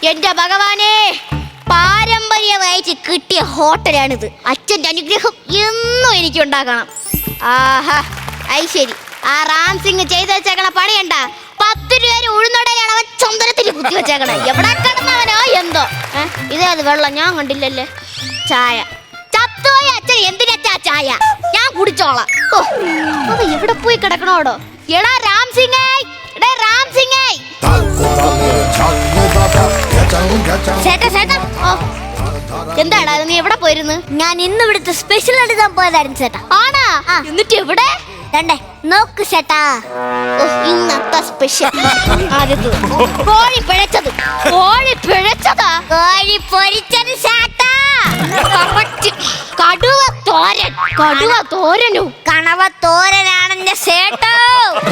എന്റെ ഭഗവാനെ, പാരമ്പര്യമായിട്ട് കിട്ടിയ ഹോട്ടലാണിത്. അച്ഛൻ്റെ അനുഗ്രഹം എന്നും എനിക്ക് ഉണ്ടാക്കണം. ആഹാ, ശരി. ആ റാം സിംഗ് ചെയ്ത് വെച്ചേക്കണ പണിയണ്ട. 10 രൂപ ഉഴുന്നോടെയാണ് അവൻ ചന്ദനത്തിൽ കുത്തി വെച്ചേക്കണ. എവിടെ കിടന്നവനോ എന്തോ. ഇതേത് വെള്ളം ഞാൻ കണ്ടില്ലല്ലേ. ചായ ചത്തുപോയ അച്ഛൻ എന്തിനാ ചായ? ഞാൻ കുടിച്ചോളാം. ഓ, അത് എവിടെ പോയി കിടക്കണോടോ? എടാ റാം സിംഗ്, എടാ റാം സിംഗ്. എന്താടാ നീ എവിടെ പോയിരുന്നു? ഞാൻ ഇന്ന് ഇവിടുത്തെ സ്പെഷ്യൽ എടുക്കാൻ പോയതായിരുന്നു ചേട്ടാ. ആണാ? എന്നിട്ട് എവിടെ? നോക്ക് ചേട്ടാ, ഇന്നത്തെ സ്പെഷ്യൽ കോഴി പിഴച്ചത്. കോഴി പിഴച്ചതാ? കോഴി പൊരിച്ചത് ചേട്ടാ. കടുവ തോരൻ. കടുവ തോരനു? കണവ തോരനാണെന്റെ ചേട്ടോ.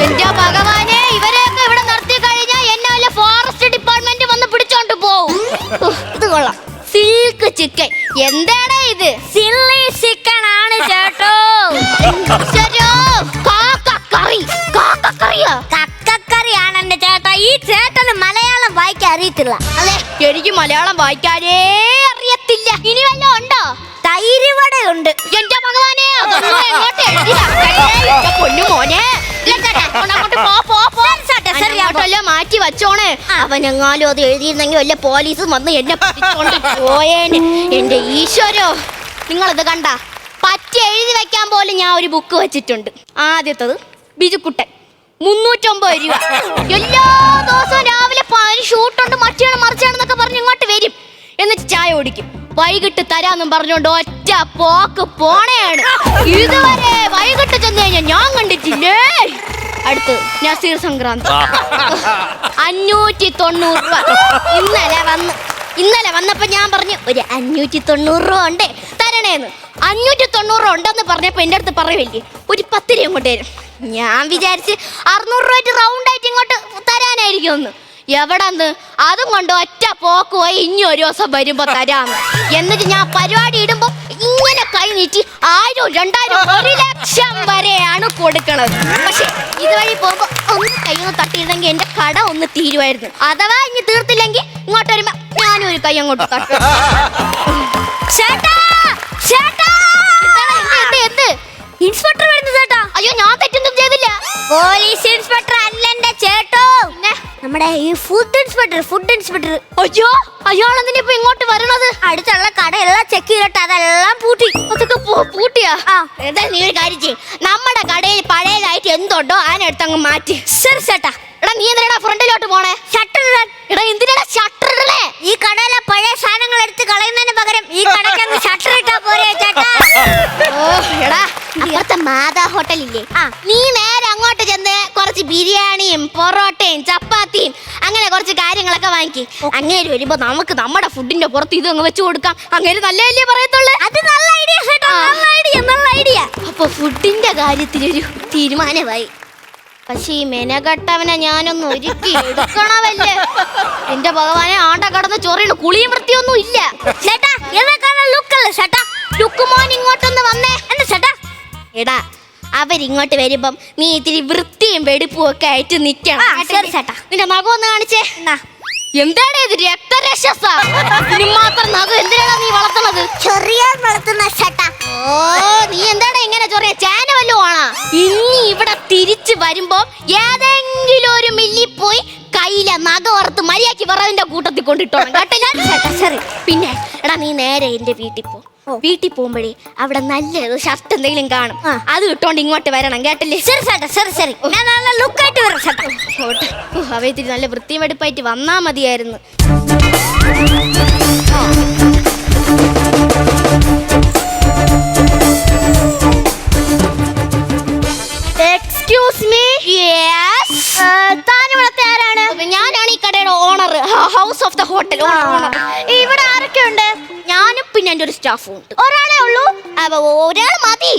എന്റെ ഭഗവാനെ, ഇവരെയൊക്കെ ഇവിടെ നിർത്തി കഴിഞ്ഞാൽ എന്നെ വല്ല ഫോറസ്റ്റ് ഡിപ്പാർട്ട്മെന്റ് വന്ന് പിടിച്ചോണ്ട് പോവും. ഇത് കൊള്ളാം, സിൽക്ക് ചിക്കൻ. എന്താടാ ഇത്? ചില്ലി ചിക്കൻ ആണ് ചേട്ടോ. കക്കക്കറിയാണ് എന്റെ ചേട്ടാ. ഈ ചേട്ടന് മലയാളം വായിക്കാൻ അറിയത്തില്ല. അതെ, എനിക്ക് മലയാളം വായിക്കാനേ അറിയത്തില്ല. ഇനി വല്ലതും ഉണ്ടോ? തൈര് വടയുണ്ട്. എന്റെ ഭഗവാനെ, പൊന്നു മോനെ, മാറ്റി വച്ചോണേ. അവനെങ്ങാലും അത് എഴുതിയിരുന്നെങ്കിൽ വല്ല പോലീസും വന്ന് എന്നെ പിടിച്ചോണ്ട് പോയേന്. എന്റെ ഈശ്വരോ, നിങ്ങളിത് കണ്ട? പറ്റി എഴുതി വെക്കാൻ പോലും ഞാൻ ഒരു ബുക്ക് വെച്ചിട്ടുണ്ട്. ആദ്യത്തത് ബിജുക്കുട്ടൻ, 309 രൂപ. എല്ലാ ദിവസവും രാവിലെ ഷൂട്ടുണ്ട്, മറ്റിയാണ് മറിച്ചാണെന്നൊക്കെ പറഞ്ഞ് ഇങ്ങോട്ട് വരും. എന്നിട്ട് ചായ കുടിക്കും. വൈകിട്ട് തരാന്നും പറഞ്ഞോണ്ട് ഒറ്റ പോക്ക് പോണയാണ്. ഇതുവരെ വൈകിട്ട് ചെന്ന് കഴിഞ്ഞാൽ ഞാൻ കണ്ടിട്ടില്ലേ. അടുത്ത് നസീർ സംക്രാന്തി, 590 രൂപ. ഇന്നലെ വന്നപ്പോ ഞാൻ പറഞ്ഞു ഒരു 590 രൂപ ഉണ്ടേ തരണേന്ന്. 590 രൂപ ഉണ്ടെന്ന് പറഞ്ഞപ്പോ എന്റെ അടുത്ത് പറയുമല്ലേ ഒരു 10 രൂപ ഇങ്ങോട്ട് തരും. ഞാൻ വിചാരിച്ച് 600 രൂപ റൗണ്ട് ആയിട്ട് ഇങ്ങോട്ട് തരാനായിരിക്കും ഒന്ന്. എവിടെന്ന് അതും കൊണ്ട് ഒറ്റ പോക്ക് പോയി ഇനി ഒരു ദിവസം വരുമ്പോ തരാന്ന്. എന്നിട്ട് ഞാൻ പരിപാടി ഇടുമ്പോ ഇങ്ങനെ കൈ നീട്ടി 1000, 2000, 1 ലക്ഷം വരെയാണ് കൊടുക്കണത്. പക്ഷെ ഇതുവഴി പോകുമ്പോ ഒന്ന് കൈയൊന്ന് തട്ടിയിരുന്നെങ്കിൽ എന്റെ കട ഒന്ന് തീരുമായിരുന്നു. അഥവാ ഇനി തീർത്തില്ലെങ്കിൽ ഇങ്ങോട്ട് വരുമ്പോ ഞാനും ഒരു കൈ അങ്ങോട്ട് തട്ടും. ഇൻസ്പെക്ടർ വരുന്നു ചേട്ടാ. അയ്യോ, ഞാൻ തെറ്റൊന്നും ചെയ്തില്ല. പോലീസ് ഇൻസ്പെക്ടർ അല്ലെന്റെ ചേട്ടോ, നമ്മുടെ ഈ ഫുഡ് ഇൻസ്പെക്ടർ. അയ്യോ, അയാളെന്തിനാ ഇപ്പൊ ഇങ്ങോട്ട് വരണത്? അടുത്തുള്ള കടയെല്ലാം ചെക്ക് ചെയ്തിട്ട് അതെല്ലാം പൂട്ടി. അതൊക്കെ പൂട്ടിയാ? എന്തായാലും നീ ഒരു കാര്യം ചെയ്യും, നമ്മുടെ കടയിൽ പഴയതായിട്ട് എന്തുണ്ടോ അതിനടുത്ത് അങ്ങ് മാറ്റി. ശരി ചേട്ടാ. എടാ, നീ എന്തിനാ ഫ്രണ്ടിലോട്ട് പോണേ? ഷട്ടർ ഇടാൻ. എടാ, എന്തിനാ ഷട്ടർ ഇടണേ? ഈ കടയിലെ പഴയ സാധനങ്ങൾ എടുത്ത് കളയുന്നതിന് പകരം ഈ കടയ്ക്ക് അങ്ങ് ഷട്ടർ ഇട്ടാ പോരെ ചേട്ടാ. ഓ എടാ, അപ്പുറത്തെ മാതാ ഹോട്ടലില്ലേ, നീ നേരെ അങ്ങോട്ട് ചെന്ന് കുറച്ച് ബിരിയാണിയും പൊറോട്ടയും ചപ്പാത്തിയും അങ്ങനെ കുറച്ച് കാര്യങ്ങളൊക്കെ വാങ്ങിക്കി. അങ്ങേര് വരുമ്പോ നമുക്ക് നമ്മുടെ ഫുഡിന്റെ പുറത്ത് ഇത് അങ്ങ് വെച്ച് കൊടുക്കാം. അങ്ങേര് നല്ലതല്ലേ പറയത്തുള്ളൂ. അത് നല്ല ഐഡിയ ചേട്ടാ, നല്ല ഐഡിയ. അപ്പൊ ഫുഡിന്റെ കാര്യത്തിലൊരു തീരുമാനമായി. പക്ഷെ ഈ മെനകെട്ടവനെ ഞാനൊന്ന് ഒരുക്കി എടുക്കണമല്ലേ. എന്റെ ഭഗവാനെ, ആണ്ട കടന്ന് ചൊറിയാണ്. കുളിയും വൃത്തിയൊന്നും ഇല്ല ചേട്ടാ. ലുക്കല്ലേ ചേട്ടാ? ലുക്കുമോൻ ഇങ്ങോട്ടൊന്ന് വന്നേ. എന്താ ചേട്ടാ? എടാ, അവരിങ്ങോട്ട് വരുമ്പം നീ ഇത്തിരി വൃത്തിയും വെടുപ്പും ഒക്കെ ആയിട്ട് നിക്കണം. ശരി ചേട്ടാ. നിന്റെ നഖം ഒന്ന് കാണിച്ചേ. എന്താണ് ഇത്? രക്തരക്ഷസാ? മാത്രം നഖം എന്തിനാണ് നീ വളർത്തണത്? ചൊറിയാൻ വളർത്തുന്ന ചേട്ടാ. ഓ, നീ എന്താണ് ഇങ്ങനെ ചൊറിയ? ചേന വല്ലതും ആണോ? ഇനി ഇവിടെ തിരിച്ചു വരുമ്പോ ഏതെങ്കിലും ഒരു മില്ലിൽ പോയി കയ്യിലെ നഖം വറുത്ത് മര്യാദയ്ക്ക് വിറവിന്റെ കൂട്ടത്തിൽ കൊണ്ടിട്ടോണം കേട്ടോ. ചേട്ടാ ശരി. പിന്നെ എടാ, നീ നേരെ എന്റെ വീട്ടിൽ പോ. വീട്ടിൽ പോകുമ്പോഴേ അവിടെ നല്ല ഷർട്ട് എന്തെങ്കിലും കാണും, അത് ഇട്ടോണ്ട് ഇങ്ങോട്ട് വരണം കേട്ടല്ലേ. ശരി ചേട്ടാ, ശരി. ഞാൻ നല്ല ലുക്കായിട്ട് വരാം ചേട്ടാ. അവ ഇത്തിരി നല്ല വൃത്തിയും വെടുപ്പായിട്ട് വന്നാ മതിയായിരുന്നു. Excuse me. താനിവിടത്തെ ആരാണ്? ഞാനാണ് ഈ കടയുടെ owner, house of the hotel owner. ഇവിടെ ആരൊക്കെ ഉണ്ട്? ഞാനും പിന്നെ എൻ്റെ ഒരു സ്റ്റാഫും ഉണ്ട്. ഒരാളെ ഉള്ളൂ? ഒരാൾ മതി.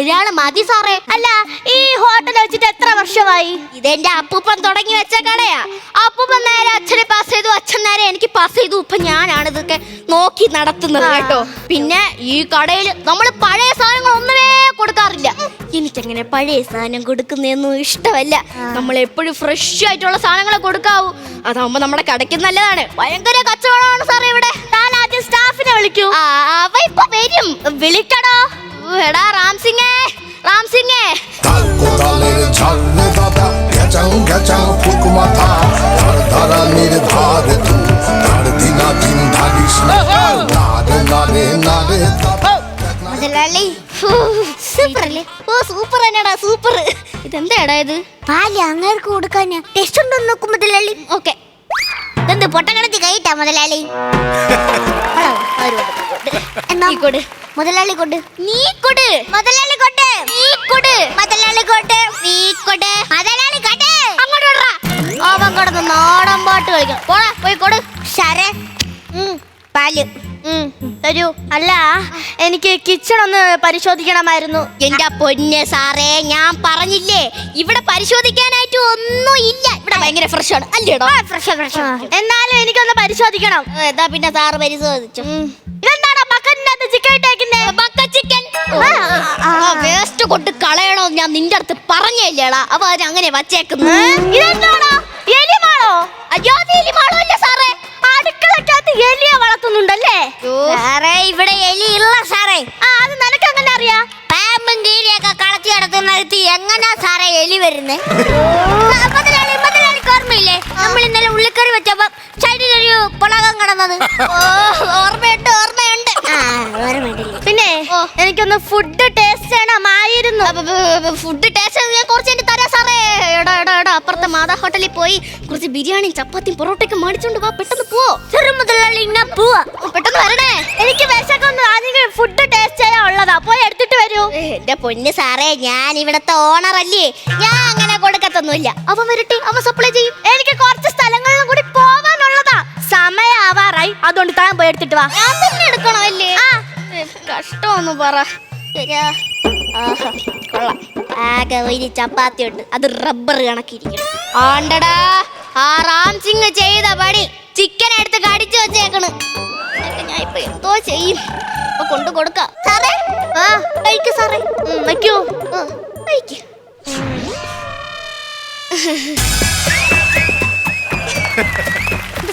ഒരാൾ മതി സാറേ. അല്ല, ഈ ഹോട്ടൽ വെച്ചിട്ട് എത്ര വർഷമായി? ഇതെന്റെ അപ്പൂപ്പൻ തുടങ്ങി വെച്ച കടയാ. അപ്പൂപ്പൻ നേരെ അച്ഛനെ പാസ് ചെയ്തു, അച്ഛൻ നേരെ എനിക്ക് പാസ് ചെയ്തു. ഇപ്പൊ ഞാനാണ് ഇതൊക്കെ നോക്കി നടത്തുന്നത് കേട്ടോ. പിന്നെ ഈ കടയിൽ നമ്മൾ പഴയ സാധനങ്ങൾ ഒന്നുമേ കൊടുക്കാറില്ല. എനിക്കങ്ങനെ പഴയ സാധനം കൊടുക്കുന്നതൊന്നും ഇഷ്ടമല്ല. നമ്മൾ എപ്പോഴും ഫ്രഷ് ആയിട്ടുള്ള സാധനങ്ങളെ കൊടുക്കാവൂ. അതാവുമ്പോ നമ്മുടെ കടയ്ക്ക് നല്ലതാണ്. ഭയങ്കര കച്ചവടമാണ് സാറേ ഇവിടെ. താൻ ആദ്യം സ്റ്റാഫിനെ വിളിക്കൂ. അവ ഇപ്പൊ വരും. വിളിക്കടോ. എടാ റാംസിംഗേ, റാംസിംഗേ. Super തന്നെടാ, super. ഇതെന്താടാ ഇത്? പാല് അങ്ങേർക്ക് കൊടുക്കാൻ ടെസ്റ്റ് ഉണ്ടോ നോക്കും മുതലാളി. ഓക്കെ. ഇതെന്ത് പൊട്ടക്കണത്തി കൈട്ടാ മുതലാളി? മുതലാളി കൊണ്ട് നീ കൊട്. മുതലാളി കൊണ്ട് നീ കൊട്. മുതലാളി കൊണ്ട് നീ കൊട്. മുതലാളി കൊണ്ട് അങ്ങോട്ട് വിടറാ. അവൻ കിടന്ന് നാടൻ പാട്ട് കളിക്കാം. പോടാ പോയി കൊട്. സാറേ പാല് തരൂ. അല്ല എനിക്ക് കിച്ചൺ ഒന്ന് പരിശോധിക്കണമായിരുന്നു. എന്റെ പൊന്നെ സാറേ, ഞാൻ പറഞ്ഞില്ലേ ഇവിടെ പരിശോധിക്കാനായിട്ട് ഒന്നും ഇല്ല. ഇവിടെ ഭയങ്കര ഫ്രഷ് ആണ് അല്ലേടോ? എന്നാലും എനിക്കൊന്ന് പരിശോധിക്കണം. എന്താ പിന്നെ സാറ് പരിശോധിച്ചു. ഇതെന്താടാ ബക്കറ്റിനകത്ത് ചിക്കൻ ഇട്ടേക്കുന്നേ? ചിക്കൻ വേസ്റ്റ് കൊണ്ട് കളയണോ ഞാൻ നിന്റെ അടുത്ത് പറഞ്ഞല്ലേടാ. അപ്പൊ അത് അങ്ങനെ വച്ചേക്കുന്നു. ഇതെന്താടാ എലിമാളോ? അയ്യോ അത് എലിമാളോ അല്ല സാറേ. അടുക്കളക്കകത്ത് എലിയെ വളർത്തുന്നുണ്ടല്ലേ? സാറേ ഇവിടെ എലി ഇല്ല സാറേ. അത് നിനക്ക് എങ്ങനെ അറിയാ? പാമ്പും കീരിയൊക്കെ കളത്തി കിടത്തുന്നിടത്ത് എങ്ങനാ സാറേ എലി വരുന്നേ? മുതലാളിക്ക് ഓർമ്മയില്ലേ നമ്മൾ ഇന്നലെ ഉള്ളിക്കറി വെച്ചപ്പോ സൈഡിലൊരു പുളകം കിടന്നത്? ഓർമ്മയുണ്ട്, ഓർമ്മയുണ്ട്. പിന്നെ എനിക്കൊന്ന് ഫുഡ് ടേസ്റ്റ് ചെയ്യണമായിരുന്നു. ഫുഡ് ടേസ്റ്റ് ഞാൻ കുറച്ച് എനിക്ക് തരാം സാറേ. എടാ എടാ എടാ അപ്പുറത്തെ മാതാ ഹോട്ടലിൽ പോയി കുറച്ച് ബിരിയാണിയും ചപ്പാത്തിയും പൊറോട്ടയൊക്കെ മേടിച്ചോണ്ട് വാ. പെട്ടെന്ന് പോ. ചെറു മുതലാളി ഇങ്ങനെ പോവാ. പെട്ടെന്ന് വരണേ. എനിക്ക് വിശക്കൊന്നും ആദ്യം ഫുഡ് ടേസ്റ്റ് ചെയ്യാൻ ഉള്ളതാ. പോയി എടുത്തിട്ട് വരൂ. എന്റെ പൊന്ന് സാറേ, ഞാൻ ഇവിടത്തെ ഓണർ അല്ലേ. ഞാൻ അങ്ങനെ കൊടുക്കത്തൊന്നുമില്ല. അവൻ വരട്ടെ, അവൻ സപ്ലൈ ചെയ്യും. എനിക്ക് കുറച്ച് സ്ഥലങ്ങളിലും കൂടി പോവാനുള്ളതാ. സമയാവാറായി. അതുകൊണ്ട് താൻ പോയി എടുത്തിട്ട് വാ. ഞാൻ തന്നെ എടുക്കണോ അല്ലേ? കഷ്ടമൊന്ന് പറ. കൊള്ളാം. ആകെ ഒരു ചപ്പാത്തി ഉണ്ട്, അത് റബ്ബർ കണക്കിരിക്കണം. ആണ്ടടാ, ആ റാംസിംഗ് ചെയ്ത പണി ചിക്കൻ എടുത്ത് കടിച്ചു വെച്ചേക്കണ്. ഞാൻ ഇപ്പൊ എന്തോ ചെയ്യും? അപ്പൊ കൊണ്ടു കൊടുക്കാം സാറേ. കഴിക്കൂ സാറേ. വയ്ക്കൂ. കഴിക്കൂ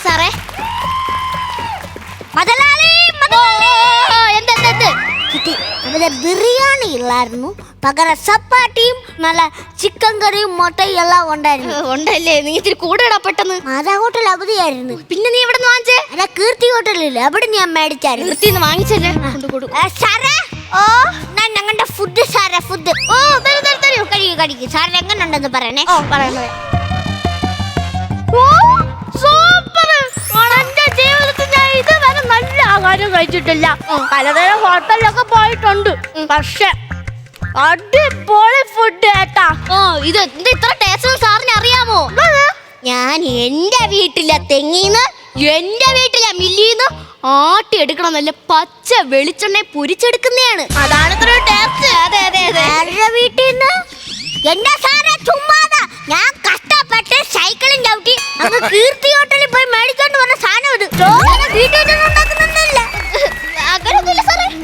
സാറേ. മുതലാളി എന്തെന്ത് കിട്ടി. അവിടെ ബിരിയാണി ഇല്ലായിരുന്നു, പകരം ചപ്പാത്തിയും നല്ല ചിക്കൻ കറിയും മുട്ടയും എല്ലാം ഉണ്ടായിരുന്നു. ഉണ്ടല്ലേ? നീ ഇത്തിരി കൂടെ ഇടാ പെട്ടെന്ന്. മാതാ ഹോട്ടൽ അവധിയായിരുന്നു. പിന്നെ നീ എവിടെ നിന്ന് വാങ്ങിച്ചേ? അല്ല കീർത്തി ഹോട്ടലില്ല, അവിടെ ഞാൻ മേടിച്ചായിരുന്നു. കീർത്തിന്ന് വാങ്ങിച്ചല്ലേ? സാറേ ഞാൻ ഞങ്ങളുടെ ഫുഡ് സാറേ ഫുഡ്. തരൂ കഴിക്കൂ കഴിക്കൂ. സാറിന് എങ്ങനെ ഉണ്ടെന്ന് പറയണേ. എന്റെ ജീവിതത്തിൽ ഞാൻ ഇതുവരെ നല്ല ആഹാരം കഴിച്ചിട്ടില്ല. പലതരം ഹോട്ടലിലൊക്കെ പോയിട്ടുണ്ട്, പക്ഷെ അടിപൊളി ഫുഡ് കേട്ടാ. ഇത് എന്താ ഇത്ര ടേസ്റ്റ് സാറിന് അറിയാമോ? ഞാൻ എന്റെ വീട്ടിലെ തെങ്ങീന്ന്, എന്റെ വീട്ടിലെ മില്ലീന്ന് ആട്ടി എടുക്കണം. നല്ല പച്ച വെളിച്ചെണ്ണ പൊരിച്ചെടുക്കുന്നതാണ്. അതാണ് ഇത്ര ടേസ്റ്റ്. അതെ അതെ അതെ. വീട്ടിൽ നിന്ന് എന്റെ സാറേ ചുമ്മാതാ. ഞാൻ കഷ്ടപ്പെട്ട് സൈക്കിളും ചവിട്ടി അങ്ങ് കീർത്തി ഹോട്ടലിൽ പോയി മേടിച്ചോണ്ട് വന്ന സാധനം ഇത്. വീട്ടിൽ ഉണ്ടാക്കുന്നില്ല.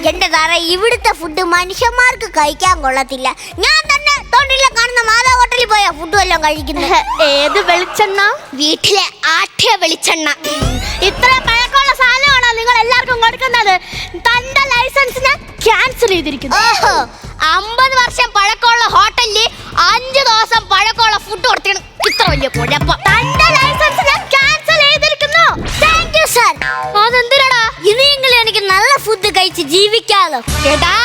എന്റെ സാറേ ഇവിടുത്തെ ഫുഡ് മനുഷ്യന്മാർക്ക് കഴിക്കാൻ കൊള്ളത്തില്ല. ഞാൻ തന്നെ തൊണ്ടില്ല കാണുന്ന മാതാ ഹോട്ടലിൽ പോയാ ഫുഡ് എല്ലാം കഴിക്കുന്നത്. ഏത് വെളിച്ചെണ്ണ? വീട്ടിലെ ആട്ടിയ വെളിച്ചെണ്ണ. ഇത്ര പഴക്കമുള്ള സാധനമാണോ നിങ്ങൾ എല്ലാവർക്കും കൊടുക്കുന്നത്? തന്റെ ലൈസൻസ് ഞാൻ ക്യാൻസൽ ചെയ്തിരിക്കുന്നു. ഓഹോ, 50 വർഷം പഴക്കമുള്ള ഹോട്ടലില് 5 ദിവസം പഴക്കമുള്ള ഫുഡ് കൊടുത്തിട്ട് ഇത്ര വലിയ കുഴപ്പം. തന്റെ ലൈസൻസ് ഞാൻ ക്യാൻസൽ ചെയ്തിരിക്കുന്നു. Thank you sir. അതെന്തിനാടാ? ഇനിയെങ്കിലും എനിക്ക് നല്ല ഫുഡ് കഴിച്ച് ജീവിക്കാലോ. കേട്ടാ